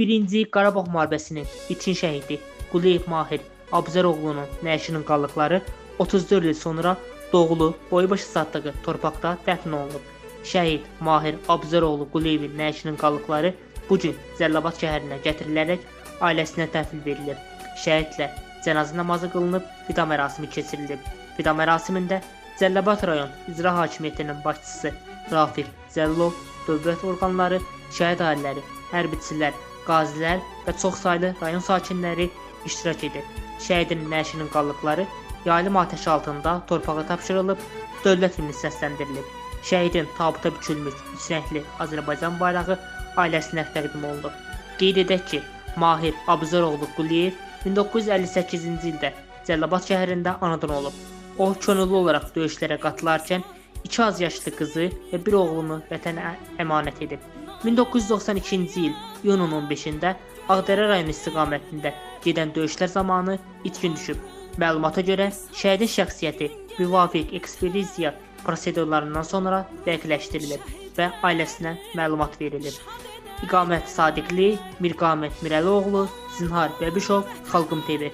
1-ci Qarabağ müharibəsinin itkin şəhidi Quliyev Mahir Abzaroğlu'nun nəşinin qallıqları 34 il sonra doğulu, boybaşı satdığı torpaqda dəfn olunub. Şəhid Mahir Abzaroğlu Quliyevin nəşinin qallıqları bugün Cəlilabad şəhərinə gətirilərək ailəsinə təhvil verilib. Şəhidlə cənazə namazı qılınıb, vida mərasimi keçirilib. Vida mərasimində Cəlilabad rayon İcra Hakimiyyətinin başçısı Rafiq Cəllov, dövlət orqanları, şəhid ailələri, hərbiçilər, qazilər və çoxsaylı rayon sakinləri iştirak edir. Şəhidin nəşinin qallıqları yaylım atəşi altında torpağa tapşırılıb, dövlət himni səsləndirilib. Şəhidin tabuta bükülmüş üç rəngli Azərbaycan bayrağı ailəsinə təqdim olunub. Qeyd edək ki, Mahir Abzaroğlu Quliyev 1958-ci ildə Cəlilabad şəhərində anadan olub. O, könüllü olaraq döyüşlərə qatılarkən 2 az yaşlı qızı və bir oğlunu vətənə əmanət edib. 1992-ci il iyunun 15-də Ağdərə rayonu istiqamətində gedən döyüşlər zamanı itkin düşüb. Məlumata görə şəhidin şəxsiyyəti müvafiq ekspertiziya prosedurlarından sonra dəqiqləşdirilib və ailəsinə məlumat verilib. İqamət Sadiqli, Mirqamət Mirəlioğlu, Zinhar Bəbişov, Xalqım TV.